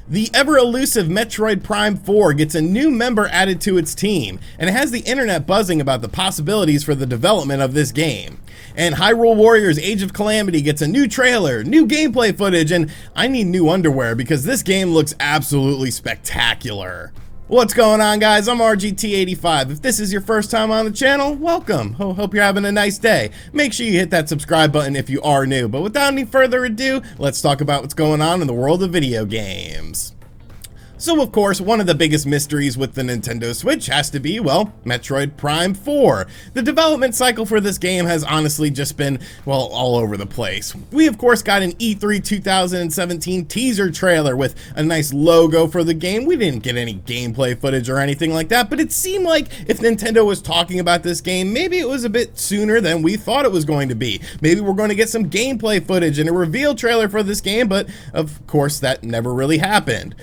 The ever-elusive Metroid Prime 4 gets a new member added to its team, and it has the internet buzzing about the possibilities for the development of this game. And Hyrule Warriors Age of Calamity gets a new trailer, new gameplay footage, and I need new underwear because this game looks absolutely spectacular. What's going on, guys? I'm RGT85. If this is your first time on the channel, welcome. Hope you're having a nice day. Make sure you hit that subscribe button if you are new. But without any further ado, let's talk about what's going on in the world of video games. So of course, one of the biggest mysteries with the Nintendo Switch has to be, well, Metroid Prime 4. The development cycle for this game has honestly just been, well, all over the place. We of course got an E3 2017 teaser trailer with a nice logo for the game. We didn't get any gameplay footage or anything like that, but it seemed like if Nintendo was talking about this game, maybe it was a bit sooner than we thought it was going to be. Maybe we're going to get some gameplay footage and a reveal trailer for this game, but of course that never really happened.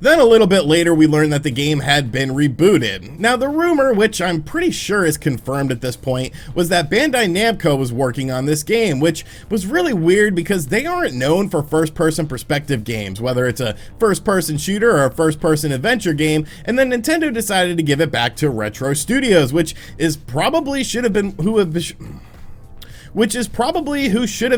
Then a little bit later, we learned that the game had been rebooted. Now the rumor, which I'm pretty sure is confirmed at this point, was that Bandai Namco was working on this game, which was really weird because they aren't known for first-person perspective games, whether it's a first-person shooter or a first-person adventure game, and then Nintendo decided to give it back to Retro Studios, which is probably who should have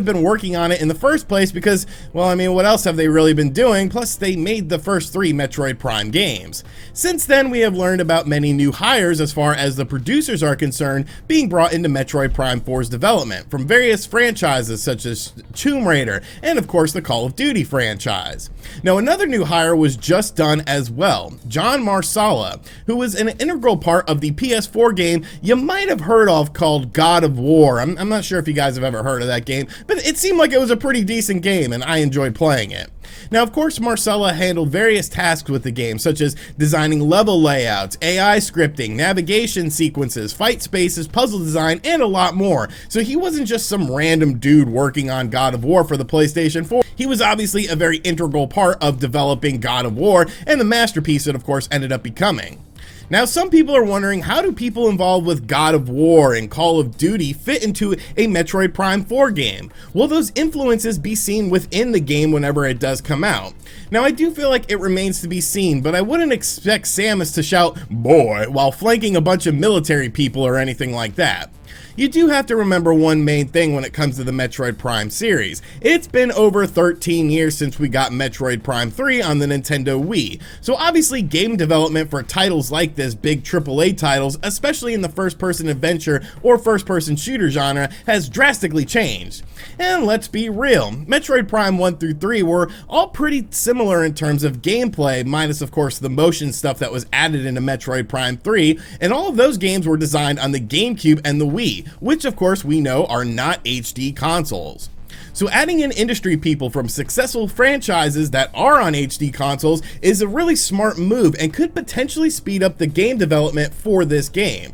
been working on it in the first place because, well, I mean, what else have they really been doing? Plus, they made the first 3 Metroid Prime games. Since then, we have learned about many new hires as far as the producers are concerned being brought into Metroid Prime 4's development from various franchises such as Tomb Raider and, of course, the Call of Duty franchise. Now, another new hire was just done as well, John Marsala, who was an integral part of the PS4 game you might have heard of called God of War. I'm not sure if you guys have ever heard of that game, but it seemed like it was a pretty decent game and I enjoyed playing it. Now, of course, Marsala handled various tasks with the game, such as designing level layouts, AI scripting, navigation sequences, fight spaces, puzzle design, and a lot more. So he wasn't just some random dude working on God of War for the PlayStation 4. He was obviously a very integral part of developing God of War and the masterpiece it, of course, ended up becoming. Now, some people are wondering, how do people involved with God of War and Call of Duty fit into a Metroid Prime 4 game? Will those influences be seen within the game whenever it does come out? Now, I do feel like it remains to be seen, but I wouldn't expect Samus to shout, "boy," while flanking a bunch of military people or anything like that. You do have to remember one main thing when it comes to the Metroid Prime series. It's been over 13 years since we got Metroid Prime 3 on the Nintendo Wii, so obviously game development for titles like this, big AAA titles, especially in the first-person adventure or first-person shooter genre, has drastically changed. And let's be real, Metroid Prime 1 through 3 were all pretty similar in terms of gameplay, minus of course the motion stuff that was added into Metroid Prime 3, and all of those games were designed on the GameCube and the Wii, which of course we know are not HD consoles. So adding in industry people from successful franchises that are on HD consoles is a really smart move and could potentially speed up the game development for this game.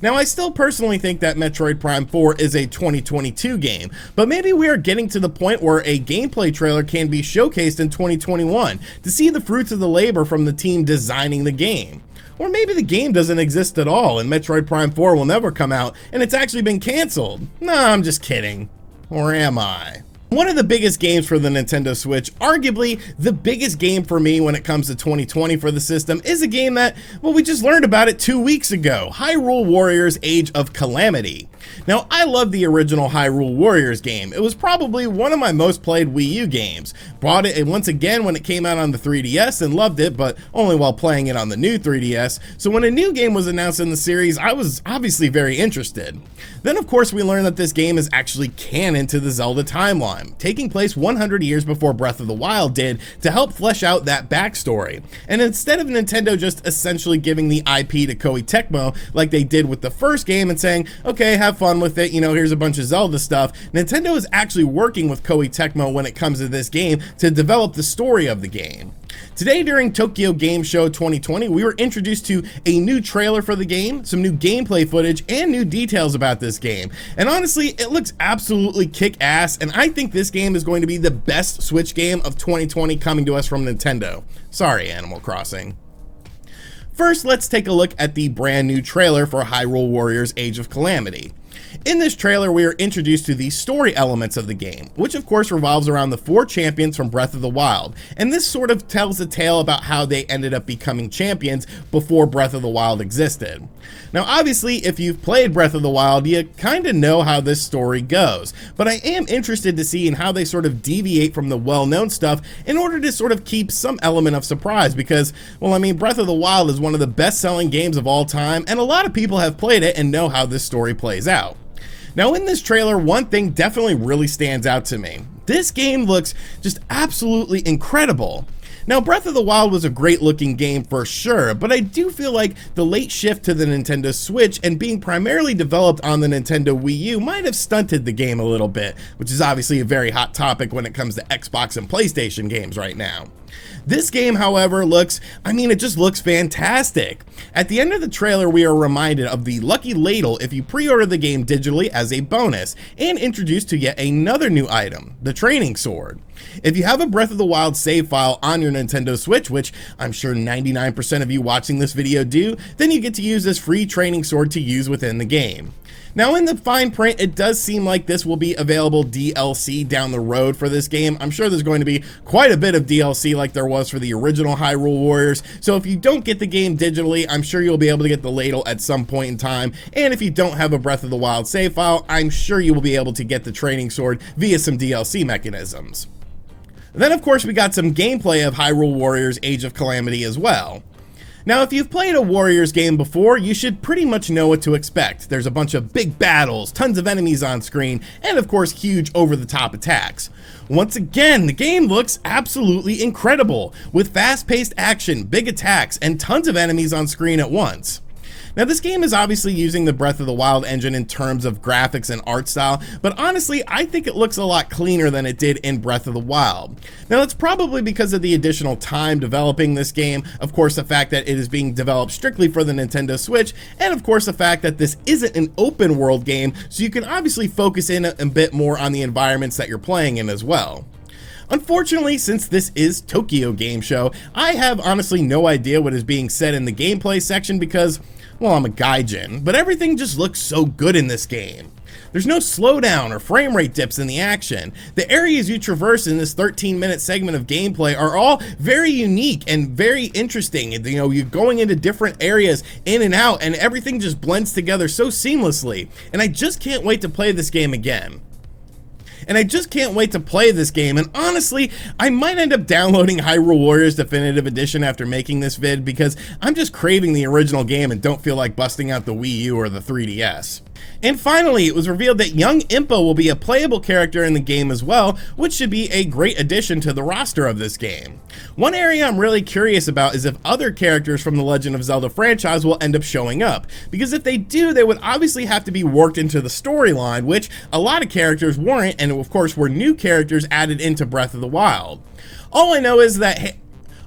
Now, I still personally think that Metroid Prime 4 is a 2022 game, but maybe we are getting to the point where a gameplay trailer can be showcased in 2021 to see the fruits of the labor from the team designing the game. Or maybe the game doesn't exist at all and Metroid Prime 4 will never come out and it's actually been canceled. Nah, I'm just kidding. Or am I? One of the biggest games for the Nintendo Switch, arguably the biggest game for me when it comes to 2020 for the system, is a game that, well, we just learned about it 2 weeks ago, Hyrule Warriors Age of Calamity. Now, I love the original Hyrule Warriors game. It was probably one of my most played Wii U games. Bought it once again when it came out on the 3DS and loved it, but only while playing it on the new 3DS. So when a new game was announced in the series, I was obviously very interested. Then of course we learned that this game is actually canon to the Zelda timeline, taking place 100 years before Breath of the Wild did to help flesh out that backstory. And instead of Nintendo just essentially giving the IP to Koei Tecmo like they did with the first game and saying, okay, have fun with it, you know, here's a bunch of Zelda stuff, Nintendo is actually working with Koei Tecmo when it comes to this game to develop the story of the game. Today during Tokyo Game Show 2020, we were introduced to a new trailer for the game, some new gameplay footage, and new details about this game. And honestly, it looks absolutely kick-ass, and I think this game is going to be the best Switch game of 2020 coming to us from Nintendo. Sorry, Animal Crossing. First, let's take a look at the brand new trailer for Hyrule Warriors Age of Calamity. In this trailer, we are introduced to the story elements of the game, which of course revolves around the 4 champions from Breath of the Wild, and this sort of tells a tale about how they ended up becoming champions before Breath of the Wild existed. Now obviously, if you've played Breath of the Wild, you kinda know how this story goes, but I am interested to see in how they sort of deviate from the well-known stuff in order to sort of keep some element of surprise, because, well, I mean, Breath of the Wild is one of the best-selling games of all time, and a lot of people have played it and know how this story plays out. Now in this trailer, one thing definitely really stands out to me. This game looks just absolutely incredible. Now Breath of the Wild was a great looking game for sure, but I do feel like the late shift to the Nintendo Switch and being primarily developed on the Nintendo Wii U might have stunted the game a little bit, which is obviously a very hot topic when it comes to Xbox and PlayStation games right now. This game, however, it just looks fantastic. At the end of the trailer, we are reminded of the Lucky Ladle if you pre-order the game digitally as a bonus, and introduced to yet another new item, the Training Sword. If you have a Breath of the Wild save file on your Nintendo Switch, which I'm sure 99% of you watching this video do, then you get to use this free Training Sword to use within the game. Now in the fine print, it does seem like this will be available DLC down the road for this game. I'm sure there's going to be quite a bit of DLC like there was for the original Hyrule Warriors, so if you don't get the game digitally, I'm sure you'll be able to get the ladle at some point in time, and if you don't have a Breath of the Wild save file, I'm sure you will be able to get the Training Sword via some DLC mechanisms. Then of course we got some gameplay of Hyrule Warriors Age of Calamity as well. Now if you've played a Warriors game before, you should pretty much know what to expect. There's a bunch of big battles, tons of enemies on screen, and of course huge over-the-top attacks. Once again, the game looks absolutely incredible, with fast-paced action, big attacks, and tons of enemies on screen at once. Now this game is obviously using the Breath of the Wild engine in terms of graphics and art style, but honestly I think it looks a lot cleaner than it did in Breath of the Wild. Now that's probably because of the additional time developing this game, of course the fact that it is being developed strictly for the Nintendo Switch, and of course the fact that this isn't an open world game, so you can obviously focus in a bit more on the environments that you're playing in as well. Unfortunately, since this is Tokyo Game Show, I have honestly no idea what is being said in the gameplay section because, well, I'm a gaijin, but everything just looks so good in this game. There's no slowdown or frame rate dips in the action. The areas you traverse in this 13-minute segment of gameplay are all very unique and very interesting. You know, you're going into different areas in and out, and everything just blends together so seamlessly. And I just can't wait to play this game again. And honestly, I might end up downloading Hyrule Warriors Definitive Edition after making this vid because I'm just craving the original game and don't feel like busting out the Wii U or the 3DS. And finally, it was revealed that young Impa will be a playable character in the game as well, which should be a great addition to the roster of this game. One area I'm really curious about is if other characters from the Legend of Zelda franchise will end up showing up, because if they do, they would obviously have to be worked into the storyline, which a lot of characters weren't, and of course were new characters added into Breath of the Wild. All I know is that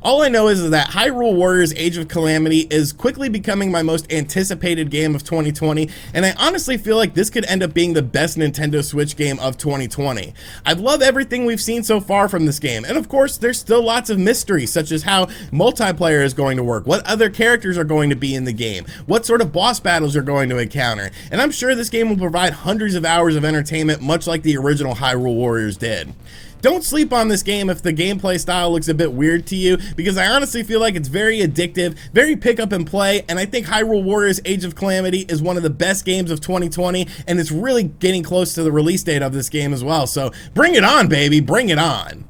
Hyrule Warriors Age of Calamity is quickly becoming my most anticipated game of 2020, and I honestly feel like this could end up being the best Nintendo Switch game of 2020. I love everything we've seen so far from this game, and of course there's still lots of mystery, such as how multiplayer is going to work, what other characters are going to be in the game, what sort of boss battles you're going to encounter, and I'm sure this game will provide hundreds of hours of entertainment much like the original Hyrule Warriors did. Don't sleep on this game if the gameplay style looks a bit weird to you, because I honestly feel like it's very addictive, very pick up and play, and I think Hyrule Warriors Age of Calamity is one of the best games of 2020, and it's really getting close to the release date of this game as well, so bring it on, baby, bring it on.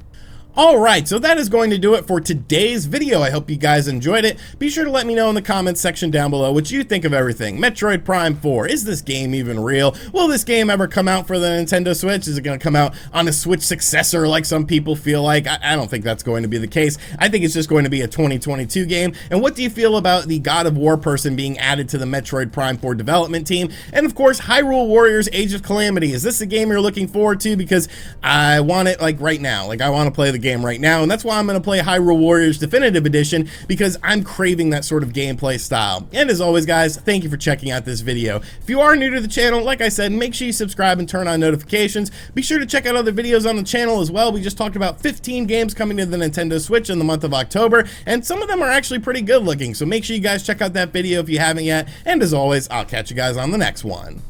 Alright, so that is going to do it for today's video. I hope you guys enjoyed it. Be sure to let me know in the comments section down below what you think of everything. Metroid Prime 4, is this game even real? Will this game ever come out for the Nintendo Switch? Is it going to come out on a Switch successor like some people feel like? I don't think that's going to be the case. I think it's just going to be a 2022 game. And what do you feel about the God of War person being added to the Metroid Prime 4 development team? And of course, Hyrule Warriors Age of Calamity. Is this a game you're looking forward to? Because I want it like right now. Like I want to play the game right now, and that's why I'm going to play Hyrule Warriors Definitive Edition, because I'm craving that sort of gameplay style. And as always guys, thank you for checking out this video. If you are new to the channel, like I said, make sure you subscribe and turn on notifications. Be sure to check out other videos on the channel as well. We just talked about 15 games coming to the Nintendo Switch in the month of October, and some of them are actually pretty good looking, so make sure you guys check out that video if you haven't yet, and as always, I'll catch you guys on the next one.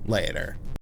later.